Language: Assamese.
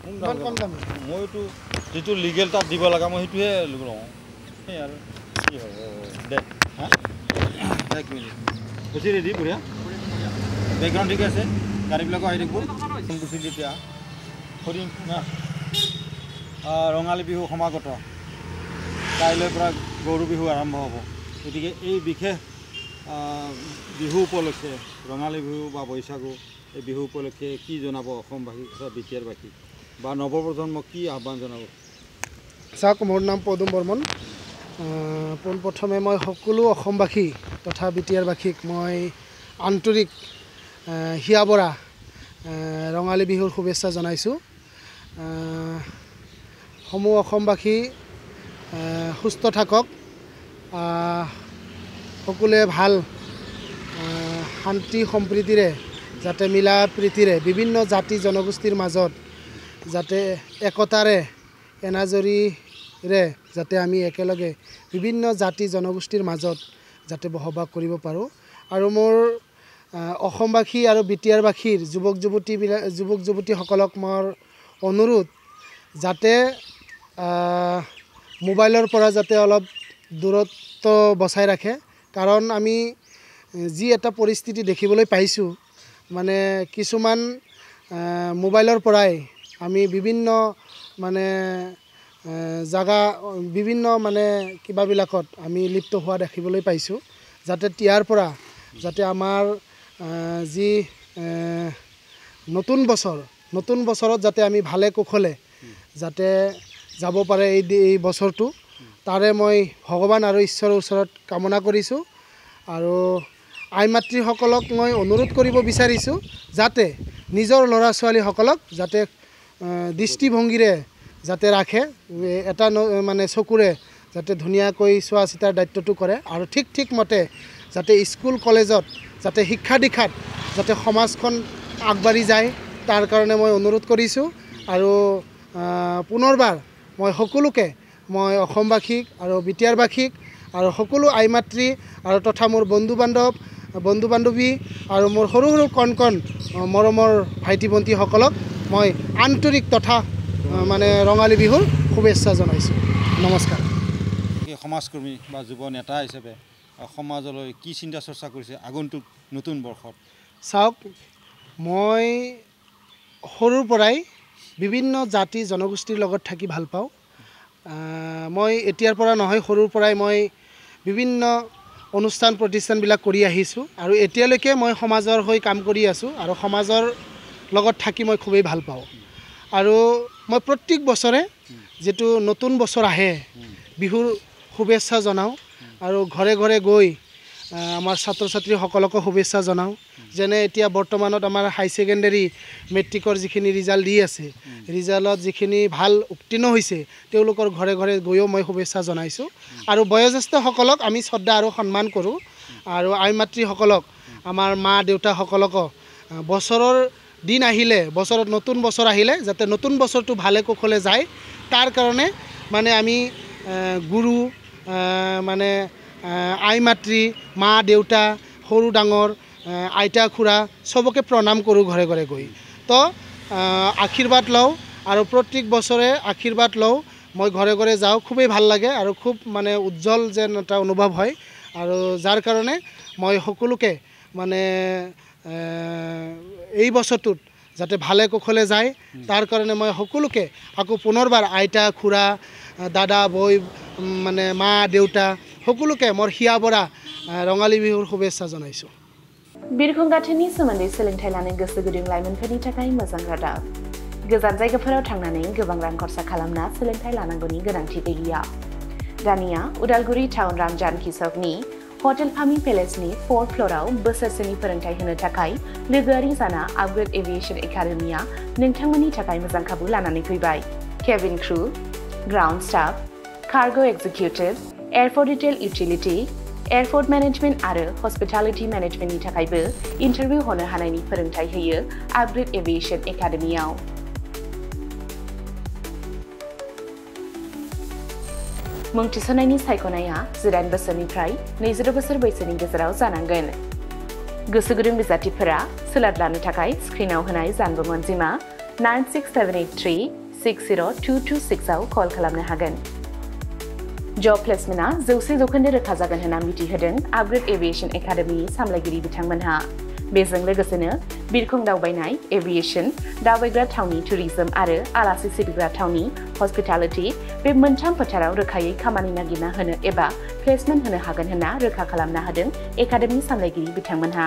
কম দাম মইতো যেটো লিগেল তাত দিব লাগা মই হেতুহে লওঁ এই আৰু কি হ'ব দে হা এক মিনিট বুজি ৰেডি বঢ়িয়া বেকগ্ৰাউণ্ড ঠিক আছে গাড়ীবিলাকো আহি থাকিব বুজি যেতিয়া কৰিম না ৰঙালী বিহু সমাগত কাইলৈৰ পৰা গৰু বিহু আৰম্ভ হ'ব গতিকে এই বিশেষ বিহু উপলক্ষে ৰঙালী বিহু বা বৈশাগু এই বিহু উপলক্ষে কি জনাব অসমবাসী বিটিআৰবাসী বা নৱপ্ৰজন্মক কি আহ্বান জনাব চাওক মোৰ নাম পদুম বৰ্মন পোনপ্ৰথমে মই সকলো অসমবাসী তথা বিটিআৰবাসীক মই আন্তৰিক হিয়াবৰা ৰঙালী বিহুৰ শুভেচ্ছা জনাইছোঁ সমূহ অসমবাসী সুস্থ থাকক সকলোৱে ভাল শান্তি সম্প্ৰীতিৰে যাতে মিলা প্ৰীতিৰে বিভিন্ন জাতি জনগোষ্ঠীৰ মাজত যাতে একতাৰে এনাজৰীৰে যাতে আমি একেলগে বিভিন্ন জাতি জনগোষ্ঠীৰ মাজত যাতে বসবাস কৰিব পাৰোঁ আৰু মোৰ অসমবাসী আৰু বিটিআৰবাসীৰ যুৱক যুৱতীসকলক মোৰ অনুৰোধ যাতে মোবাইলৰ পৰা যাতে অলপ দূৰত্ব বচাই ৰাখে কাৰণ আমি যি এটা পৰিস্থিতি দেখিবলৈ পাইছোঁ মানে কিছুমান মোবাইলৰ পৰাই আমি বিভিন্ন মানে জাগা বিভিন্ন মানে কিবাবিলাকত আমি লিপ্ত হোৱা দেখিবলৈ পাইছোঁ যাতে ইয়াৰ পৰা যাতে আমাৰ যি নতুন বছৰত যাতে আমি ভালে কুশলে যাতে যাব পাৰে এই বছৰটো তাৰে মই ভগৱান আৰু ঈশ্বৰৰ ওচৰত কামনা কৰিছোঁ আৰু আই মাতৃসকলক মই অনুৰোধ কৰিব বিচাৰিছোঁ যাতে নিজৰ ল'ৰা ছোৱালীসকলক যাতে দৃষ্টিভংগীৰে যাতে ৰাখে এটা মানে চকুৰে যাতে ধুনীয়াকৈ চোৱা চিতাৰ দায়িত্বটো কৰে আৰু ঠিক মতে যাতে স্কুল কলেজত যাতে শিক্ষা দীক্ষাত যাতে সমাজখন আগবাঢ়ি যায় তাৰ কাৰণে মই অনুৰোধ কৰিছোঁ আৰু পুনৰবাৰ মই সকলোকে মই অসমবাসীক আৰু বিটিআৰবাসীক আৰু সকলো আই মাতৃ আৰু তথা মোৰ বন্ধু বান্ধৱী আৰু মোৰ সৰু কণ মৰমৰ ভাইটি ভণ্টিসকলক মই আন্তৰিক তথা মানে ৰঙালী বিহুৰ শুভেচ্ছা জনাইছোঁ নমস্কাৰ সমাজকৰ্মী বা যুৱ নেতা হিচাপে সমাজলৈ কি চিন্তা চৰ্চা কৰিছে আগন্তুক নতুন বৰ্ষত চাওক মই সৰুৰ পৰাই বিভিন্ন জাতি জনগোষ্ঠীৰ লগত থাকি ভাল পাওঁ মই এতিয়াৰ পৰা নহয় সৰুৰ পৰাই মই বিভিন্ন অনুষ্ঠান প্ৰতিষ্ঠানবিলাক কৰি আহিছোঁ আৰু এতিয়ালৈকে মই সমাজৰ হৈ কাম কৰি আছোঁ আৰু সমাজৰ লগত থাকি মই খুবেই ভাল পাওঁ আৰু মই প্ৰত্যেক বছৰে যেটো নতুন বছৰ আহে বিহুৰ শুভেচ্ছা জনাওঁ আৰু ঘৰে ঘৰে গৈ আমাৰ ছাত্ৰ ছাত্ৰীসকলকো শুভেচ্ছা জনাওঁ যেনে এতিয়া বৰ্তমানত আমাৰ হাই ছেকেণ্ডেৰী মেট্ৰিকৰ যিখিনি ৰিজাল্ট দি আছে ৰিজাল্টত যিখিনি ভাল উত্তীৰ্ণ হৈছে তেওঁলোকৰ ঘৰে ঘৰে গৈও মই শুভেচ্ছা জনাইছোঁ আৰু বয়োজ্যেষ্ঠসকলক আমি শ্ৰদ্ধা আৰু সন্মান কৰোঁ আৰু আই মাতৃসকলক আমাৰ মা দেউতাসকলকো বছৰৰ দিন আহিলে বছৰত নতুন বছৰ আহিলে যাতে নতুন বছৰটো ভালে কুশলে যায় তাৰ কাৰণে মানে আমি গুৰু মানে আই মাতৃ মা দেউতা সৰু ডাঙৰ আইতা খুৰা চবকে প্ৰণাম কৰোঁ ঘৰে ঘৰে গৈ তো আশীৰ্বাদ লওঁ আৰু প্ৰত্যেক বছৰে আশীৰ্বাদ লওঁ মই ঘৰে ঘৰে যাওঁ খুবেই ভাল লাগে আৰু খুব মানে উজ্জ্বল যেন এটা অনুভৱ হয় আৰু যাৰ কাৰণে মই সকলোকে মানে এই বছৰটোত যাতে ভালে কুশলে যায় তাৰ কাৰণে মই সকলোকে আকৌ পুনৰবাৰ আইতা খুৰা দাদা বৈ মানে মা দেউতা সকলোকে মোৰ হিয়াবৰা ৰঙালী বিহুৰ শুভেচ্ছা জনাইছোঁ बिरखं गाथोननि सोमोन्दै सोलोंथाइ लानो गोसो गुदुं लाइमोनफोरनि थाखाय मोजां रादाब गोजान जायगाफोराव थांनानै गोबां रां खरसा खालामना सोलोंथाइ लानांगौनि गोनांथि गैलिया दानिया उदालगुरि टाउन रामजानकि सकनि हटेल फामी पेलेसनि 4th फ्लोराव बोसोरसेनि फोरोंथाइ होनो थाखाय लोगोआरि जाना आपग्रेड एभिएशन एकाडेमिया नोंथांमोननि थाखाय मोजां खाबु लानानै फैबाय cabin crew ground staff cargo executive airport retail utility airport management आरो हस्पिटालिटी मैनेजमेंटनि थाखायबो इंटरव्यू होनो हानायनि फोरोंथाइ होयो आपग्रेड एभिएशन एकाडेमियाव मुं थिसननायनि सायख'नाया 18 बोसोरनिफ्राय 20 बोसोर बैसोनि गेजेराव जानांगोन गोसो गुदुं बिजाथिफोरा सोलाद लानो थाखाय स्क्रिनाव होनाय जानबुं अनजिमा 96783-60226 आव कल खालामनो हागोन। जब प्लेसमेन्टआ 100% रोखा जागोन होनना मिथिहोदों आपग्रेड एभिएशन एकाडेमिनि सामलायगिरि बिथांमोनहा। बेजों लोगोसेनो बिरखं दावबायनाय, एभिएशन, दावबायग्रा थावनि टुरिज्म आरो आलासि सिबिग्रा थावनि हस्पिटालिटी बे मोनथाम फोथाराव रोखायै खामानि नागिरना होनो एबा प्लेसमेन्ट होनो हागोन होनना रोखा खालामना होदों एकाडेमि सामलायगिरि बिथांमोनहा।